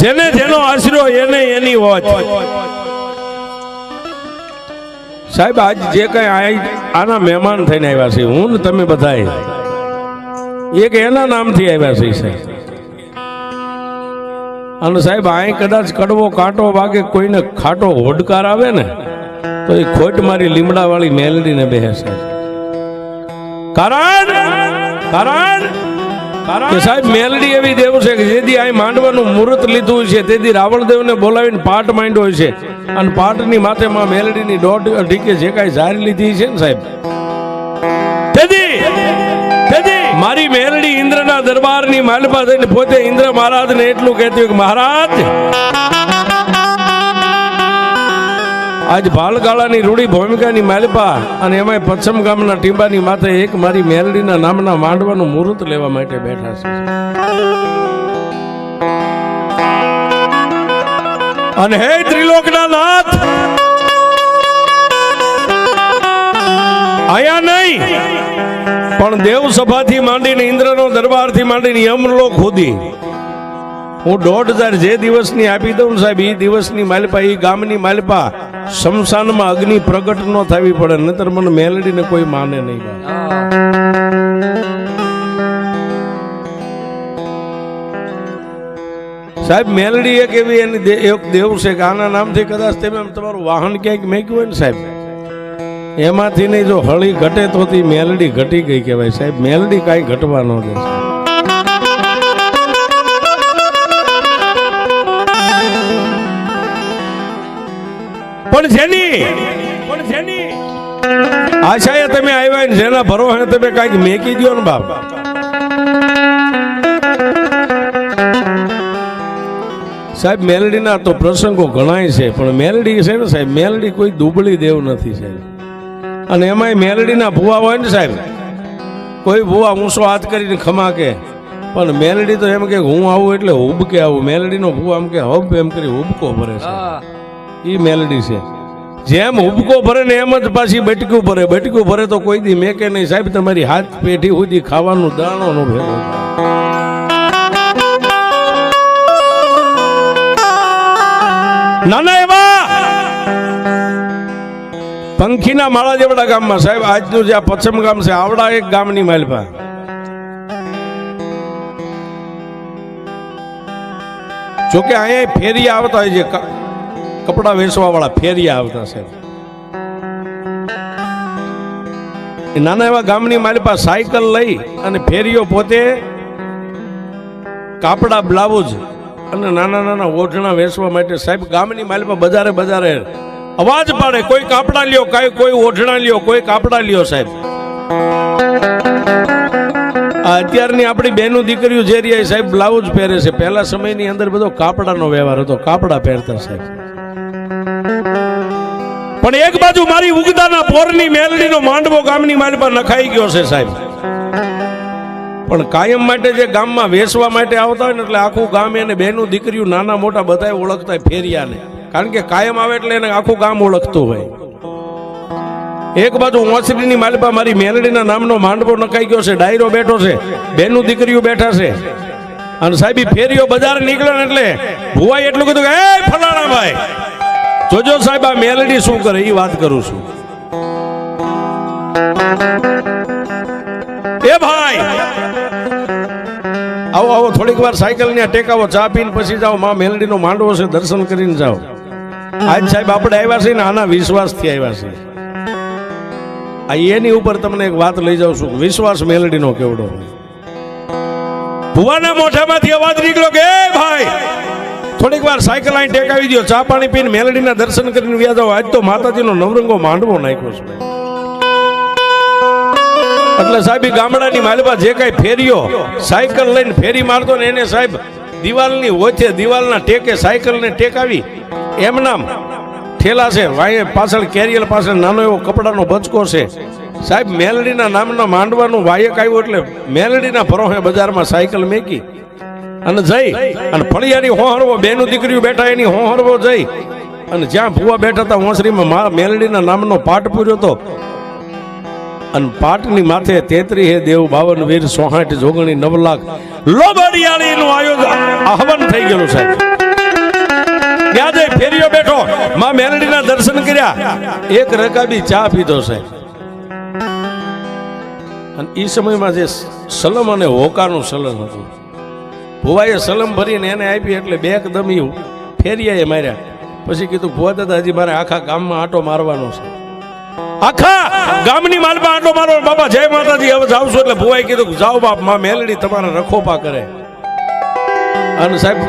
જેને જેનો આશરો એને એની હોત. સાહેબ આજ જે કઈ આના મહેમાન થઈને આવ્યા છે, હું ને તમે બધાએ એક એના નામથી આવ્યા છે સાહેબ. અને સાહેબ આ કદાચ કડવો કાંટો વાગે, કોઈને ખાટો હોડકાર આવે ને તો એ ખોટ મારી લીમડા વાળી મેલડીને બેસે. કારણ કે સાહેબ મેલડી એવી દેવ છે કે જેથી આ માંડવાનું મુહૂર્ત લીધું છે તેથી રાવણદેવને બોલાવીને પાટ માંડ્યો છે. અને પાટની માથે માં મેલડીની દોઢ ઢીકે જે કાંઈ ઝારી લીધી છે ને સાહેબ, મારી મેલડી ઇન્દ્રના દરબારની માલપા થઈને પોતે ઇન્દ્ર મહારાજને એટલું કહેતી કે મહારાજ આજ ભાલગાળાની રૂડી ભૂમિકાની માલપા અને એમાં પશ્ચિમ ગામના ટીંબાની માથે એક મારી મેલડીના નામના માંડવાનું મુહૂર્ત લેવા માટે બેઠા છે. અને હે ત્રિલોકના નાથ, આયા નહીં પણ દેવ સભાથી માંડીને ઇન્દ્રનો દરબારથી માંડીને યમલોક સુધી હું 1,500 જે દિવસની આપી દઉં સાહેબ, એ દિવસની માલપા, એ ગામની માલપા શમશાનમાં અગ્નિ પ્રગટ ન થવી પડે, નહીતર મને મેલડીને કોઈ માને નહીં. સાહેબ મેલડી એક એવી એની એક દેવ છે કે આના નામથી કદાચ તમે તમારું વાહન ક્યાંક મેક્યું હોય ને સાહેબ, એમાંથી નહીં જો હળી ઘટે તો મેલડી ઘટી ગઈ કહેવાય સાહેબ. મેલડી કાંઈ ઘટવા ન દે. પણ જેની આશાએ તમે આવ્યા ને જેના ભરોસે તમે કાંઈક મેકી દો ને બાપ, સાહેબ મેલડીના તો પ્રસંગો ઘણાય છે, પણ મેલડી છે ને સાહેબ, મેલડી કોઈ દુબળી દેવ નથી સાહેબ. અને એમાંય મેલડીના ભૂવા હોય ને સાહેબ, કોઈ ભૂવા ઊંચો હાથ કરીને ખમા કે, પણ મેલડી તો એમ કે હું આવું એટલે હુબકે આવું. મેલડીનો ભૂવા એમ કે હબ એમ કરી હુબકો ભરે છે, એ મેલડી છે. જેમ હુબકો ભરે ને એમ જ પાછી બટકું ભરે. બટકું ભરે તો કોઈ દી મેકે નહીં સાહેબ, તમારી હાથ પેઢી સુધી ખાવાનું દાણો નો ભેગો. નાના એવા પંખીના માળા જેવડા ગામમાં સાહેબ આજનું જે પશ્ચિમ ગામ છે, આવડા એક ગામની માલપા જોકે અહીંયા ફેરિયા આવતા હોય છે, કપડા વેચવા વાળા ફેરિયા આવતા સાહેબ. નાના એવા ગામની માલપા સાયકલ લઈ અને ફેરિયો પોતે કાપડા બ્લાઉઝ અને નાના નાના ઓઢણા વેચવા માટે સાહેબ ગામની માલપા બજારે બજારે અવાજ પાડે, કોઈ કાપડા લ્યો, કોઈ ઓઢણા લ્યો, કોઈ કાપડા લ્યો સાહેબ. અત્યારની આપણી બહેનો દીકરીઓ જે રહી સાહેબ બ્લાઉઝ પહેરે છે, પહેલા સમયની અંદર બધો કાપડાનો વ્યવહાર હતો, કાપડા પહેરતા સાહેબ. પણ એક બાજુ મારી ઉગદાના પોરની મેલડીનો માંડવો ગામની માલપા નખાઈ ગયો છે સાહેબ. પણ કાયમ માટે જે ગામમાં વેચવા માટે આવતા હોય ને એટલે આખું ગામ એને બહેનું દીકરીઓ નાના મોટા બધા ઓળખતા ફેરિયાને, કારણ કે કાયમ આવે એટલે એને આખું ગામ ઓળખતું હોય. એક બાજુ ઓસરીની માલપા મારી મેલડીના નામનો માંડવો નખાઈ ગયો છે, ડાયરો બેઠો છે, બહેનું દીકરીઓ બેઠા છે. અને સાહેબ ફેરિયો બજાર નીકળ્યો ને એટલે ભુવાઈ એટલું કીધું કે એ ફલાણા ભાઈ જોજો સાહેબ આ મેલડી શું કરે, એ વાત કરું છું. એ ભાઈ આવો આવો થોડીક વાર સાયકલ ને ટેકાવો, ચા પીને પછી જાઓ, માં મેલડીનો માંડવો છે, દર્શન કરીને જાઓ. આજ સાહેબ આપણે આવ્યા છે ને આના વિશ્વાસથી આવ્યા છે. આ એની ઉપર તમને એક વાત લઈ જાઉં છું, વિશ્વાસ મેલડીનો કેવડો. ભુવાના મોઢામાંથી અવાજ નીકળ્યો કે એ ભાઈ થોડીક વાર સાયકલ અહીં ટેકાવી દો, ચા પાણી પીને મેલડીના દર્શન કરીને વ્યા જાઓ. આજ તો માતાજીનો નવરંગો માંડવો નાખ્યો છે. એટલે સાહેબ ગામડાની માલપા જે કઈ ફેરીઓ સાયકલ લઈને ફેરી મારતો ને એને સાહેબ દિવાલની વચ્ચે દિવાલના ટેકે સાયકલને ટેકાવી એમ નામ ઠેલા છે, વાય પાછળ કેરિયર પાછળ નાનો એવો કપડાનો બચકો છે સાહેબ. મેલડીના નામના માંડવાનું વાયક આવ્યું એટલે મેલડીના ભરોસે બજારમાં સાયકલ મેકી અને જઈ અને ફળિયાની હોહરવો, બેનું દીકરીઓ બેઠા એની હોહરવો જઈ અને જ્યાં ભુવા બેઠા હતા હોંસરીમાં મેલડીના નામનો પાઠ પૂર્યો હતો. અને પાટની માથે 33 હે દેવ 52 વીર 64 જોગણી 9 લાખ લોબડિયાળીનું આયોજન આહવાન થઈ ગયેલું સાહેબ. માં મેલડીના દર્શન કર્યા, એક રકાબી ચા પીધો સાહેબ. અને એ સમયમાં જે સલમ અને હોકાનું સલન હતું, ભુવાએ સલમ ભરીને એને આપી એટલે બે એકદમ ફેરિયાએ માર્યા. પછી કીધું ભુવા દાદા હજી મારે આખા ગામમાં આંટો મારવાનો છે, આખા ગામની માલમાં આંટો મારો. બાબા જય માતાજી, હવે જાવ છું. એટલે ભુવાએ કીધું જાઓ બાપ, માં મેલડી તમારા રખોપા કરે. અને સાહેબ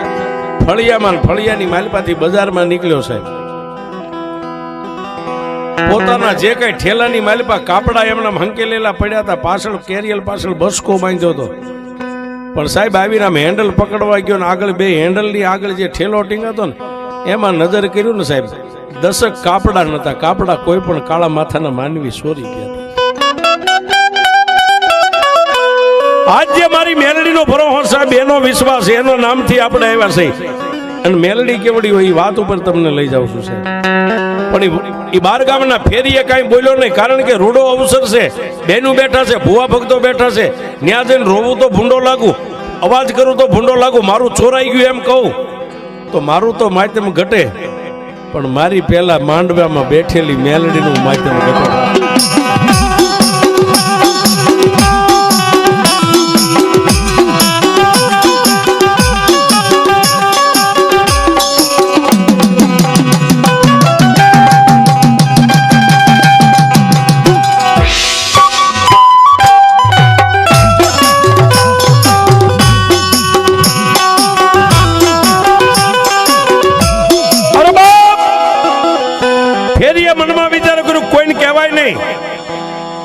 ફળિયાની માલપાથી બજારમાં નીકળ્યો સાહેબ. પોતાના જે કઈ ઠેલાની માલપા કાપડા એમના હંકેલેલા પડ્યા હતા, પાછળ કેરિયલ પાછળ બસકો બાંધ્યો હતો. પણ સાહેબ આવીને આમ હેન્ડલ પકડવા ગયો ને આગળ બે હેન્ડલની આગળ જે ઠેલો ટીંગાતો ને એમાં નજર કર્યું ને સાહેબ, 10 કાપડા નતા. કાપડા કોઈ પણ કાળા માથાના માનવી સોરી ગયા. આજ જે મારી મેલડીનો ભરોસો સાહેબ, એનો વિશ્વાસ, એનો નામથી આપણે આવ્યા છે. અને મેલડી કેવડી હોય એ વાત ઉપર તમને લઈ જાઉં છું સાહેબ. પણ એ બાર ગામના ફેરીએ કાંઈ બોલ્યો નહીં, કારણ કે રૂડો અવસર છે, બેનું બેઠા છે, ભુવા ભક્તો બેઠા છે. ત્યાં જઈને રોવું તો ભૂંડો લાગુ, અવાજ કરું તો ભૂંડો લાગુ, મારું ચોરાઈ ગયું એમ કહું તો મારું તો માધ્યમ ઘટે, પણ મારી પહેલા માંડવામાં બેઠેલી મેલડીનું માધ્યમ ઘટે.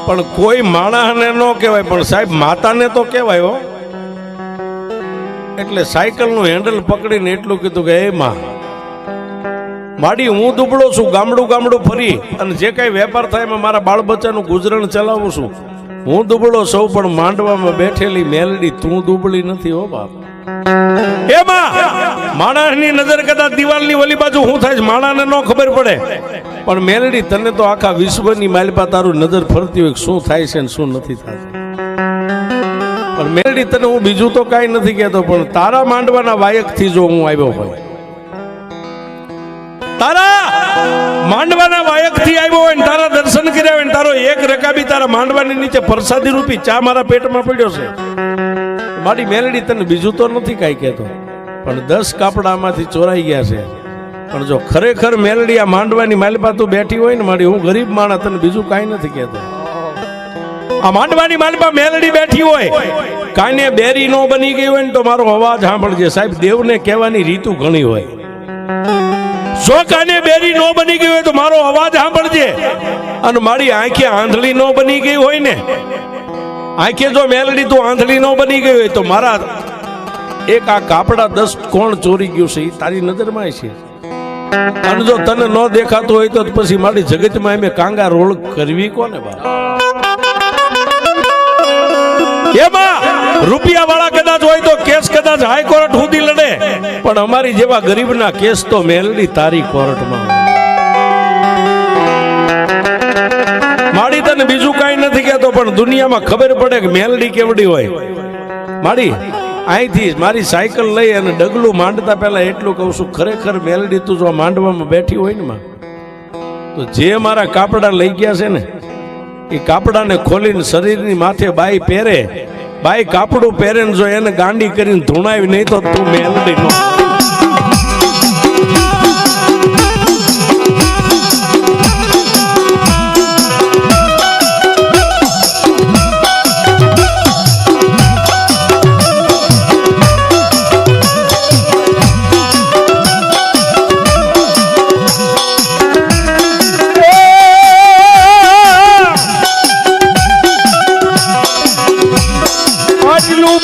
પણ કોઈ માણસને ન કહેવાય, પણ સાહેબ માતાને તો કહેવાય હો. એટલે સાયકલનું હેન્ડલ પકડીને એટલું કીધું કે એ માં માડી, હું દુબળો છું, ગામડું ફરી અને જે કઈ વેપાર થાય એમાં મારા બાળ બચ્ચાનું ગુજરાન ચલાવું છું. હું દુબળો સૌ, પણ માંડવામાં બેઠેલી મેલડી તું દુબળી નથી હો બાપ. એમાં માણસની નજર કદાચ દિવાલની ઓલી બાજુ હું થાય માણસને ન ખબર પડે, પણ મેલડી તને તો આખા વિશ્વની માલપા તારું નજર ફરતી હોય શું થાય છે ને શું નથી થતું. પણ મેલડી તને હું બીજું તો કાંઈ નથી કહેતો, પણ તારા માંડવાના વાયકથી જો હું આવ્યો હોય, તારા માંડવાના વાયકથી આવ્યો હોય ને તારા દર્શન કર્યા હોય ને તારો એક રકાબી તારા માંડવાની નીચે પ્રસાદી રૂપી ચા મારા પેટમાં પડ્યો છે, મારી મેલડી તને બીજું તો નથી કાંઈ કહેતો, પણ 10 કાપડામાંથી ચોરાઈ ગયા છે. પણ જો ખરેખર મેલડી આ માંડવાની માલપા તું બેઠી હોય ને મારી, હું ગરીબ માણસ, તને બીજું કાંઈ નથી કહેતો. આ માંડવાની માલપા મેલડી બેઠી હોય, કાને બેરી નો બની ગઈ હોય ને તો મારો અવાજ સાંભળજે સાહેબ. દેવને કહેવાની રીતુ ઘણી હોય. જો કાને બેરી નો બની ગઈ હોય તો મારો અવાજ સાંભળજે. અને મારી આંખે આંધળી નો બની ગઈ હોય ને, આંખે જો મેલડી તું આંધળી નો બની ગઈ હોય તો મારા એક આ કાપડા 10 કોણ ચોરી ગયું છે એ તારી નજરમાં છે. અને જો તને ન દેખાતું હોય તો પછી મારી જગતમાં એમ કાંગા રોળ કરવી કોને બા. એમાં રૂપિયા વાળા કદાચ હોય તો કેસ કદાચ હાઈકોર્ટ સુધી લડે, પણ અમારી જેવા ગરીબના કેસ તો મેલડી તારી કોર્ટમાં. માડી તને બીજું કાંઈ નથી કહેતો, પણ દુનિયામાં ખબર પડે કે મેલડી કેવડી હોય. માડી અહીંથી મારી સાયકલ લઈ અને ડગલું માંડતા પહેલા એટલું કહું છું, ખરેખર મેલડી તું જો માંડવામાં બેઠી હોય ને માં, તો જે મારા કાપડા લઈ ગયા છે ને એ કાપડાને ખોલીને શરીરની માથે બાઈ પહેરે, બાઈ કાપડું પહેરે ને જો એને ગાંડી કરીને ધૂણાવી નહીં તો તું મેલડી નો.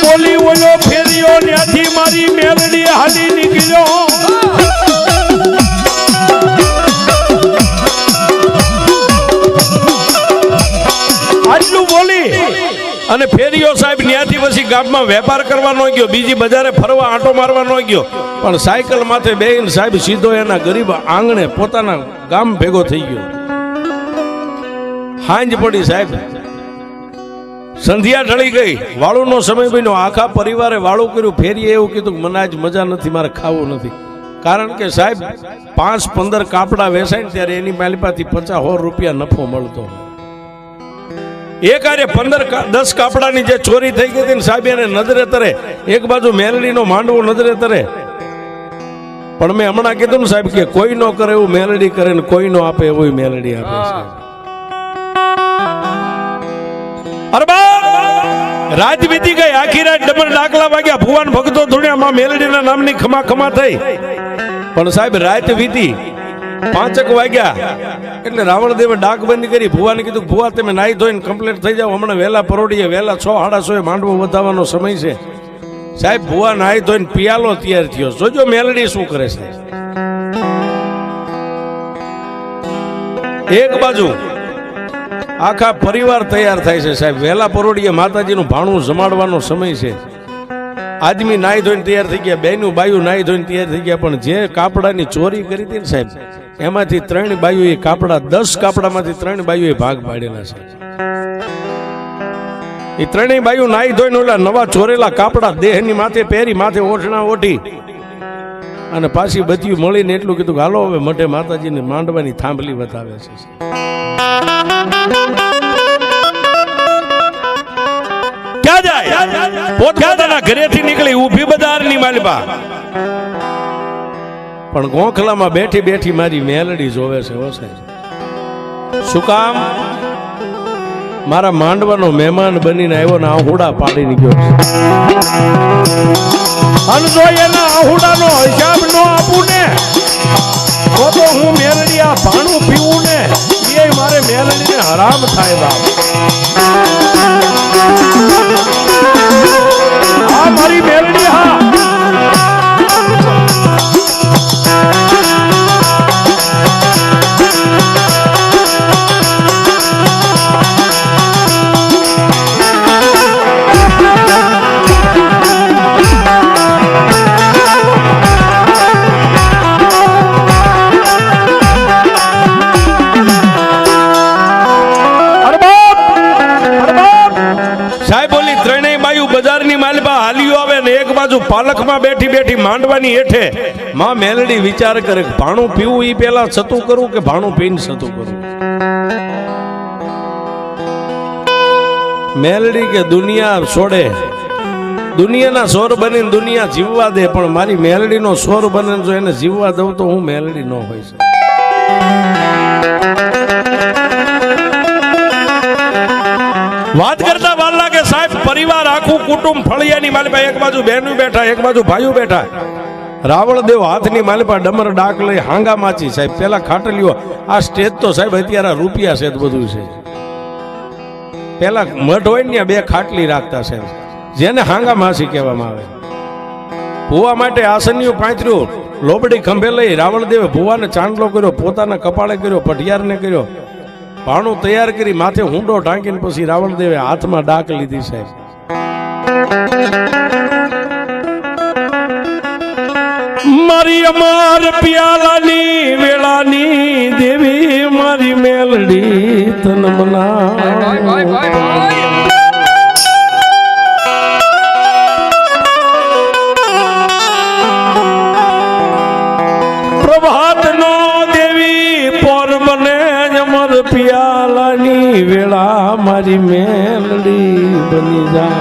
બોલી ઓલો ફેર્યો ત્યાંથી મારી મેલડી હાલી નીકળ્યો. આટલું બોલી અને ફેર્યો સાહેબ ત્યાંથી પછી ગામમાં વેપાર કરવાનો ગયો, બીજી બજારે ફરવા આંટો મારવાનો ગયો, પણ સાયકલ માથે બેહીને સાહેબ સીધો એના ગરીબ આંગણે પોતાના ગામ ભેગો થઈ ગયો. હાંજ પડી સાહેબ, સંધ્યા ઢળી ગઈ, વાળુનો સમય બન્યો, આખા પરિવારે વાળું કર્યું. ફેરીએ એવું કીધું મને આજ મજા નથી, મારે ખાવું નથી. કારણ કે સાહેબ 5-15 કાપડા વેચાય ને ત્યારે એની માલિપાથી 50-100 રૂપિયા નફો મળતો. એક આરે 15-10 કાપડાની જે ચોરી થઈ ગઈ હતી ને સાહેબ એને નજરે તરે, એક બાજુ મેલડીનો માંડવો નજરે તરે. પણ મેં હમણાં કીધું ને સાહેબ કે કોઈ નો કરે એવું મેલડી કરે ને કોઈ નો આપે એવું મેલડી આપે છે. અરે બા રાત વીતી ગઈ, આખી રાત ડબલ ડાકલા વાગ્યા, ભુવાન ભક્તો ધૂણ્યા, મેલડીના નામની ખમા ખમા થઈ. પણ સાહેબ રાત વીતી 5 વાગ્યા એટલે રાવણદેવે ડાક બંધ કરી. ભુવાને કીધું ભુવા તમે નાઈ ધોઈને કમ્પ્લીટ થઈ જાઓ, હમણાં વહેલા પરોડીએ, વહેલા 6-6:30 માંડવો વધાવવાનો સમય છે. સાહેબ ભુવા નાઈ ધોઈને પિયાલો તૈયાર થયો. જોજો મેલડી શું કરે છે. એક બાજુ આખા પરિવાર તૈયાર થાય છે સાહેબ, વહેલા પરોડીએ માતાજીનું ભાણું જમાડવાનો સમય છે. આદમી નાઈ ધોઈને તૈયાર થઈ ગયા, બેનું બાયું નાઈ ધોઈને તૈયાર થઈ ગયા. પણ જે કાપડાની ચોરી કરી હતી ને સાહેબ, એમાંથી 3 બાયુએ કાપડા, 10 કાપડામાંથી 3 બાયુએ ભાગ પાડેલા છે. એ 3 બાયુ નાઈ ધોઈને ઓલા નવા ચોરેલા કાપડા દેહની માથે પહેરી, માથે ઓઢણા ઓઢી અને પાછી બધું મળીને એટલું કીધું કે હાલો હવે મઢે માતાજીને માંડવાની થાંભલી બતાવે છે. ક્યાં જાય? પોતપોતાના ઘરેથી નીકળી ઊભી બજારની માલપા, પણ ગોખલામાં બેઠી બેઠી મારી મેલડી જોવે છે. હો સાહેબ, શું કામ? મારા માંડવાનો મહેમાન બનીને આવ્યો ને આહુડા પાડીને ગયો છે. અને જો એના આહુડાનો હિસાબ ન આપું ને તો હું મેલડી આ ભાણું પીવું ને એ મારે મેલડીને હરામ થાય. બાપ આ મારી મેલડી, હા પાલકમાં બેઠી બેઠી માંડવાની હેઠે માં મેલડી વિચાર કરે કે ભાણું પીવું ઈ પેલા સતું કરું કે ભાણું પીને સતું કરું. મેલડી કે દુનિયા છોડે, દુનિયાના સોર બનીને દુનિયા જીવવા દે, પણ મારી મેલડીનો સોર બને જો એને જીવવા દઉં તો હું મેલડી ન હોય છે. વાત કરતા વાર લાગે સાહેબ, પરિવાર આખું કુટુંબ ફળિયાની માલિપા, એક બાજુ બહેનો બેઠા, એક બાજુ ભાઈઓ બેઠા. રાવણદેવ હાથની માલિપા ડમર ડાક લઈ હાંગા માચી. સાહેબ પેલા ખાટલીઓ, આ સ્ટેજ તો સાહેબ અત્યારે રૂપિયા છે બધું છે. પેલા મઠ હોય ને 2 ખાટલી રાખતા છે, જેને હાંગા માસી કહેવામાં આવે. ભુવા માટે આસનિયું પાંચર્યું, લોબડી ખંભે લઈ રાવણદેવે ભુવાને ચાંદલો કર્યો, પોતાના કપાળે કર્યો, પઢિયારને કર્યો, ભાણું તૈયાર કરી, માથે હુંડો ઢાંકીને પછી રાવણદેવે હાથમાં ડાક લીધી. સાહેબ મારી અમાર પિયાલાની વેળાની દેવી મારી મેલડી તન મના. પ્રભાત નો દેવી પર બને અમર પિયાલાની વેળા મારી મેલડી બની જા.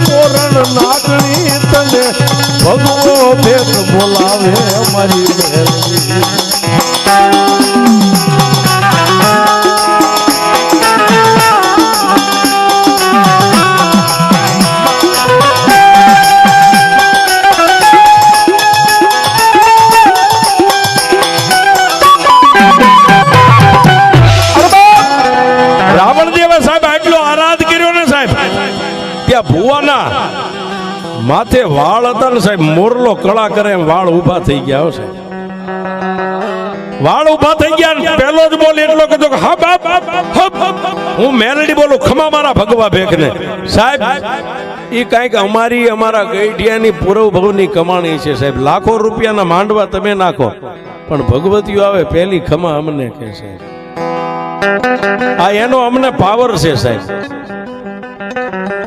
પોરણ નાગણી તને ભગવો ભેટ બોલાવે અમારી મેલડી. રાવણદેવે સાહેબ આટલો આરાધ કર્યો ને સાહેબ, ત્યાં ભુવાના માથે વાળ હતા ને સાહેબ, મોરલો કળા કરે એમ વાળ ઉભા થઈ ગયા છે. વાળ ઉભા થઈ ગયા ને પેલો જ બોલ એટલો કીધો કે હા બાપ હું મેલડી બોલું, ખમા મારા ભગવા ભેખને. સાહેબ એ કાંઈક અમારા ગઈઢિયાની પૂરવ ભવની કમાણી છે સાહેબ. લાખો રૂપિયાના માંડવા તમે નાખો પણ ભગવતીઓ આવે પેલી ખમા અમને કહે છે. આ એનો અમને પાવર છે સાહેબ.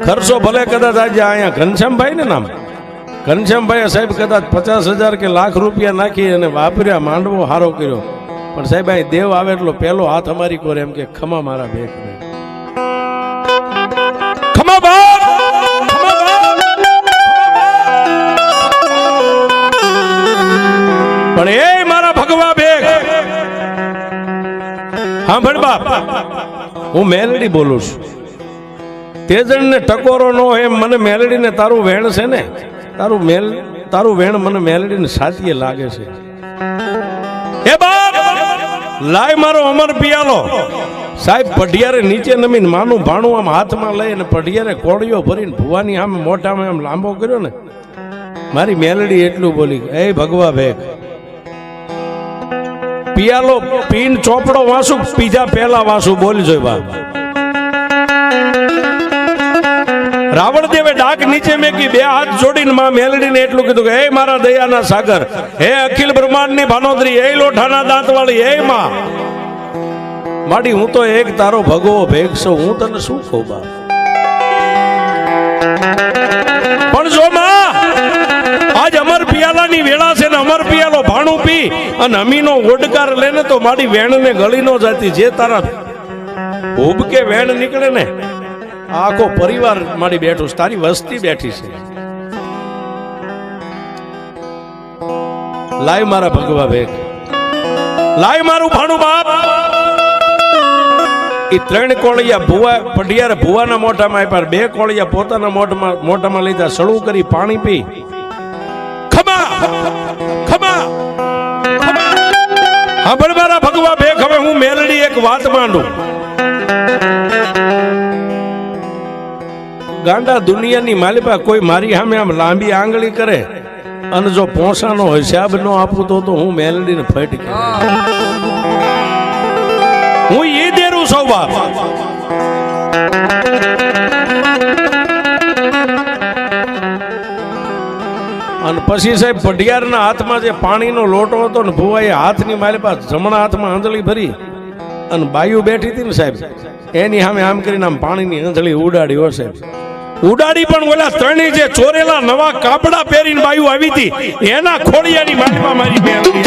ખર્ચો ભલે કદાચ આજે અહીંયા ઘનશ્યામભાઈ ને નામ ઘનશ્યામભાઈ સાહેબ કદાચ 50,000 કે લાખ રૂપિયા નાખી અને વાપર્યા, માંડવો હારો કર્યો, પણ સાહેબ અહીં દેવ આવે એટલો પહેલો હાથ અમારી કોરે એમ કે ખમા મારા ભેખ ને ખમા બાપ, પણ એ મારા ભગવા ભેખ. હા ભણ બાપ, હું મેલડી બોલું છું. તેજણ ને ટકોરો નો એમ મને મેલડી ને તારું વેણ છે ને, તારું વેણ મને મેલડી ને સાચીએ લાગે છે. એ બાપ લાય મારો અમર પિયાલો. સાહેબ પઢિયારે નીચે નમીને માનું ભાણું આમ હાથમાં લઈ અને પઢિયારે કોળીઓ ભરીને ભુવાની આમ મોઢામાં આમ લાંબો કર્યો ને, મારી મેલડી એટલું બોલી, એ ભગવા ભેખ પિયાલો પીન ચોપડો વાસુ પીજા પહેલા વાસુ બોલી જોઈ બાપ. રાવણ દેવે ડાક નીચે મેકી, બે હાથ જોડીને માં મેલડીને એટલું કીધું કે હે મારા દયાના સાગર, હે અખિલ બ્રહ્માંડની ભાનોદરી, હે લોઠાના દાંતવાળી, હે માં માડી હું તો એક તારો ભગવો ભેગ છું, હું તને શું કહું બાપ. પણ જો માં આજ અમર પિયાલાની વેળા છે ને અમર પિયાલો ભાણું પી અને અમીનો ઓડકાર લેને તો મારી વેણને ગળી નો જાતી. જે તારા ઉબકે વેણ નીકળે ને આખો પરિવાર મારી બેઠું છે, તારી વસ્તી બેઠી છે. લાય મારા ભગવા ભેગ, લાય મારું ભાણું બાપ. એ 3 કોળિયા ભુવા પઢિયારે ભુવાના મોઢામાં આપ્યા, 2 કોળિયા પોતાના મોઢામાં લીધા, સળું કરી પાણી પી ખમા ખમા ખમા. હા પણ મારા ભગવા ભેગ, હવે હું મેલડી એક વાત માંડું. ગાંડા દુનિયાની માલિપા કોઈ મારી સામે આમ લાંબી આંગળી કરે અને જો પોસાનો હિસાબ ન આપું તો હું મેલડીને ફટ કે હું એ દેરું સૌ બાપ. અને પછી સાહેબ પઢિયારના હાથમાં જે પાણીનો લોટો હતો ને ભુવાએ હાથની માલિપા જમણા હાથમાં આંધળી ભરી અને બાયુ બેઠી હતી ને સાહેબ એની સામે આમ કરીને આમ પાણીની આંધળી ઉડાડી હો સાહેબ. ઉડાડી પણ ઓલા 3 જે ચોરેલા નવા કાપડા પહેરીને બાયુ આવી હતી એના ખોડિયાની માલિપા મારી મેલડી.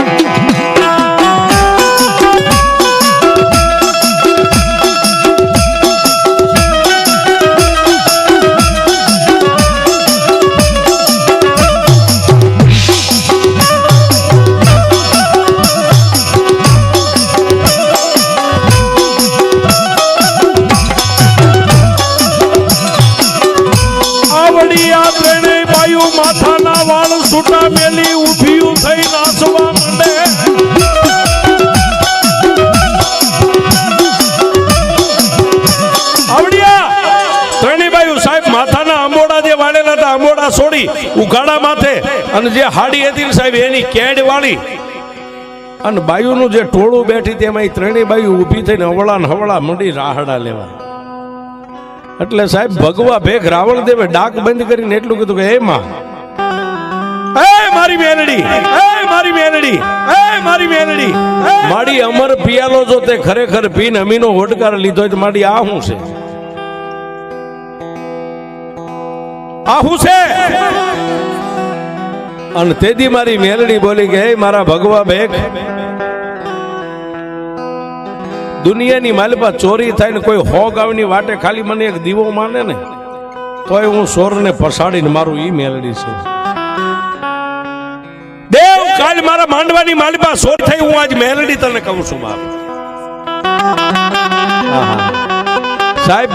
માથાના વાળ છૂટા મેલી ઉભિયું થઈ નાચવા માંડે. આવડિયા 3 બાયુ સાહેબ માથાના આંબોડા જે વાળેલા હતા આંબોડા છોડી ઉઘાડા માથે અને જે હાડી હતી સાહેબ એની કેડ વાળી અને બાયુનું જે ટોળું બેઠી તેમાં 3 બાયુ ઊભી થઈને હવળા ને હવળા મંડી રાહડા લેવા. એટલે સાહેબ ભગવા ભેખ રાવણ દેવે ડાક બંધ કરીને એટલું કીધું કે હે માં, એ મારી મેલડી, એ મારી મેલડી, એ મારી મેલડી, માડી અમર પિયાલો જો તે ખરેખર પીને અમીનો હોડકાર લીધો તો માડી આ શું છે, આ શું છે. અને તેદી મારી મેલડી બોલી કે હે મારા ભગવા ભેખ, દુનિયાની માલિપા ચોરી થાય ને કોઈ 100 ગામની વાટે ખાલી મને એક દીવો માને ને તોય હું સોરને પસાડીને મારું ઈ મેલડી છે. દેવ કાલ મારા માંડવાની માલિપા સોર થઈ, હું આજ મેલડી તને કહું છું બાપ. સાહેબ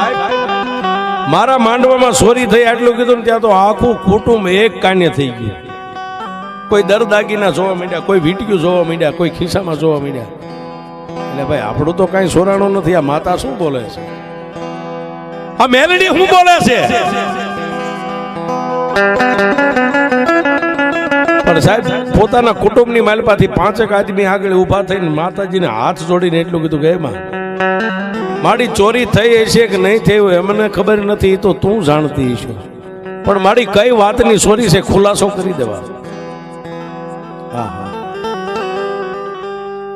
મારા માંડવામાં ચોરી થઈ આટલું કીધું ને ત્યાં તો આખું કુટુંબ એક કાને થઈ ગયું. કોઈ દરદાગીના જોવા માંડ્યા, કોઈ વીંટ્યું જોવા માંડ્યા, કોઈ ખિસ્સામાં જોવા માંડ્યા. એટલે ભાઈ આપણું તો કઈ સોરાણું નથી. આ માતા શું બોલે છે, આ મેલડી શું બોલે છે. પણ સાહેબ પોતાના કુટુંબની માલપાથી 5 આદમી આગળ ઊભા થઈને માતાજીને હાથ જોડીને એટલું કીધું કે એમાં મારી ચોરી થઈ હશે કે નહીં થઈ હોય એમને ખબર નથી, તો તું જાણતી હશે, પણ મારી કઈ વાતની ચોરી છે ખુલાસો કરી દેવા. હા હા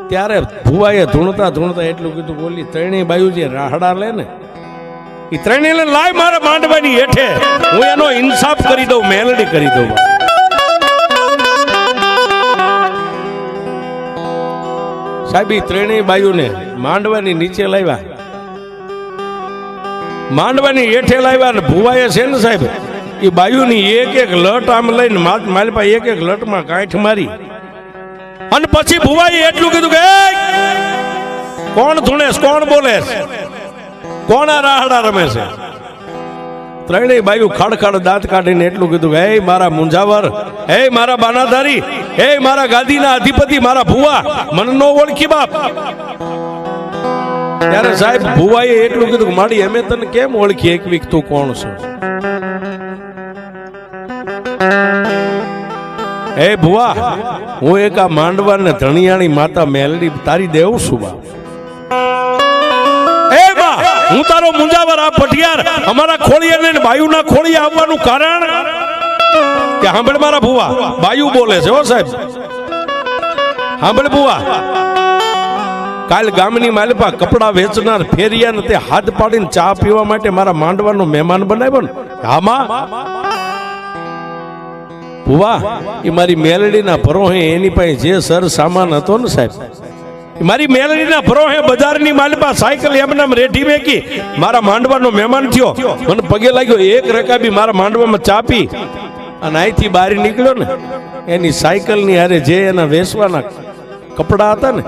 ત્યારે ભુવાએ ધૂણતા ધૂણતા એટલું કીધું, બોલી ત્રણેય બાયુ જે રાહડા લે ને એ ત્રણેય લે લાય મારા માંડવાની હેઠે, હું એનો ઇન્સાફ કરી દઉં, મેલડી કરી દઉં. સાહેબ એ ત્રણેય બાયુને માંડવાની નીચે લાવ્યા, માંડવાની હેઠે લાવ્યા, અને ભુવાએ છે ને સાહેબ એ બાયુની એક એક લટ આમ લઈને માલપા એક એક લટમાં કાંઠ મારી, અને પછી ભુવાએ એટલું કીધું કે કોણ ધૂણેશ, કોણ બોલે, કોણ આ રાહડા રમે છે? ત્રણેય બાયુ ખાડખાડ દાંત કાઢીને એટલું કીધું કે હે મારા મુંજાવર, હે મારા બાનાધારી, હે મારા ગાદીના અધિપતિ, મારા ભુવા, મને નો ઓળખી બાપ. ત્યારે સાહેબ ભુવાએ એટલું કીધું કે માડી અમે તને કેમ ઓળખી એકવીક, તું કોણ છો? હે ભુવા, હું એક આ માંડવા ને ધણિયાણી માતા મેલડી તારી દેવ છું બાપ. હું તારો મુંજાવર, આ પટિયાર અમારા ખોળિયા ને બાયુના ખોળિયા આવવાનું કારણ કે સાંભળ મારા ભુવા, બાયુ બોલે છે હો સાહેબ, સાંભળ ભુવા. કાલ ગામની માલપા કપડા વેચનાર ફેરિયાને તે હાથ પાડીને ચા પીવા માટે મારા માંડવાનો મહેમાન બનાવ્યો ને. હામાં ભુવા, એ મારી મેલડીના ભરોહે એની પાસે જે સર સામાન હતો ને સાહેબ, મારી મેલડીના ભરોહે બજારની માલપા સાયકલ એમનામ રેઠી મેકી, મારા માંડવાનો મહેમાન થયો, મને પગે લાગ્યો, એક રકાબી મારા માંડવામાં ચાપી, અને અહીંથી બહાર નીકળ્યો ને એની સાયકલની હારે જે એના વેચવાના કપડા હતા ને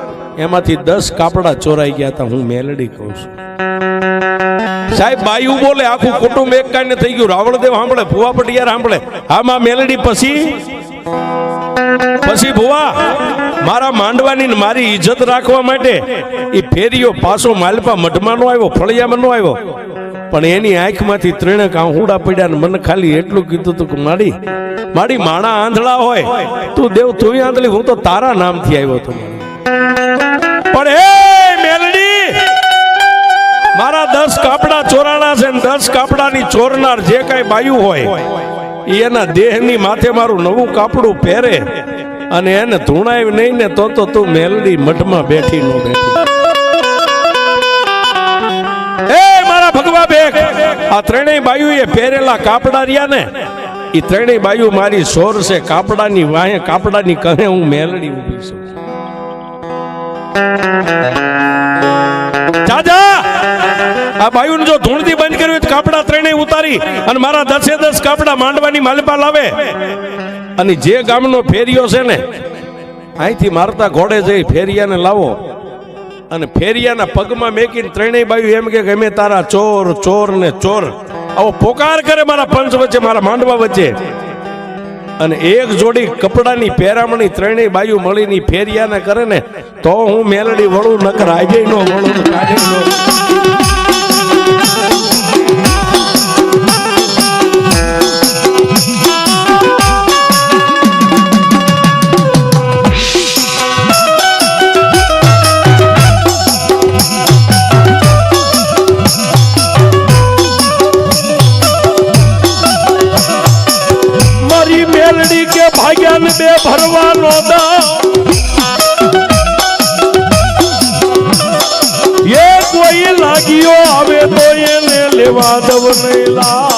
એમાંથી 10 કાપડા ચોરાઈ ગયા હતા. હું મેલડી કહું છું સાહેબ. બાયુ બોલે, આખું કુટુંબ એક કાને થઈ ગયું. રાવણદેવ સાંભળે, ભુવા પટિયાર સાંભળે, હા માં મેલડી. પછી ભુવા મારા માંડવાની મારી ઇજ્જત રાખવા માટે એ ફેરીઓ પાછો માલપા મઢમાં નો આવ્યો, ફળિયામાં નો આવ્યો, પણ એની આંખમાંથી ત્રણે કાંહુડા પડ્યા ને મને ખાલી એટલું કીધું હતું કે માડી માણા આંધળા હોય, તું દેવ તું આંધળી, હું તો તારા નામથી આવ્યો હતો. પણ હે મેલડી, મારા 10 કાપડા ચોરાણા છે ને 10 કાપડાની ચોરનાર જે કઈ બાયુ હોય એના દેહની માથે મારું નવું કાપડું પહેરે અને એને ધૂણાય નહીં ને તો તું મેલડી મઠમાં બેઠી નો બેઠી. એ મારા ભગવા બેક, આ ત્રણેય બાયુ એ પહેરેલા કાપડા રહ્યા ને એ ત્રણેય બાયુ મારી સોર છે. કાપડાની વાહે કાપડાની કહે હું મેલડી ઊભી છું. દાદા આ બાયુને જો ધૂણથી બંધ કર્યું તો કાપડા ત્રણેય ઉતારી અને મારા 10 કાપડા માંડવાની માલપા લાવે, અને જે ગામનો ફેરિયો છે ને અહીંથી મારતા ઘોડે જઈ ફેરિયાને લાવો, અને ફેરિયાના પગમાં મેકીને ત્રણેય બાયુ એમ કે અમે તારા ચોર ચોર ને ચોર આવો પોકાર કરે મારા પંચ વચ્ચે, મારા માંડવા વચ્ચે. અને એક જોડી કપડાની પહેરામણી ત્રણેય બાયુ મળીને ફેરિયાને કરે ને તો હું મેલડી વળું, નકર આજે નો વળું, કાઢે નો. બે ભરવાનો એ કોઈ લાગ્યો આવે તો એને લેવા દવ નહીં લા.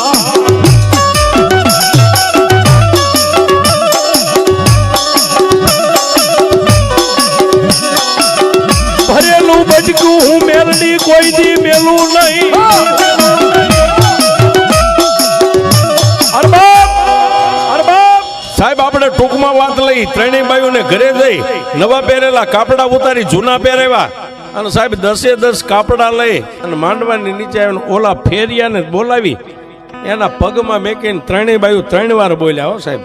ભરેલું બચકું હું મેલડી કોઈ દી મેલું નહીં. સાહેબ આપણે ટૂંકમાં વાત લઈ, ત્રણેય બાયુને ઘરે જઈ નવા પહેરેલા કાપડા ઉતારી જૂના પહેરેવા, અને સાહેબ 10 કાપડા લઈ અને માંડવાની નીચે આવીને ઓલા ફેરિયાને બોલાવી એના પગમાં મેકીને ત્રણેય બાયુ 3 વાર બોલ્યા, હો સાહેબ,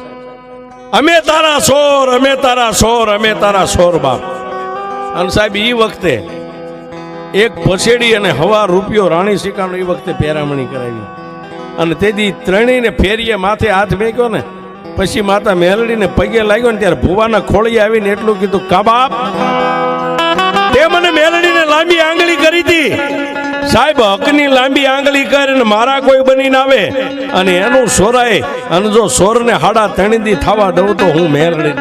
અમે તારા સોર, અમે તારા સોર, અમે તારા સોર બાપ. અને સાહેબ એ વખતે એક પછેડી અને હવા રૂપિયો રાણી સિક્કાનો એ વખતે પહેરામણી કરાવી, અને તેથી ત્રણેયને ફેરીએ માથે હાથ મેક્યો ને પછી માતા મેલડીને પગે લાગ્યો ને ત્યારે ભુવાના ખોળી આવીને એટલું કીધું, કા બાપ તે મને મેલડીને લાંબી આંગળી કરી હતી. સાહેબ હકની લાંબી આંગળી કરીને મારા કોઈ બનીને આવે અને એનું સોરાય, અને જો સોરને હાડા 3 દી થવા દઉં તો હું મેલડી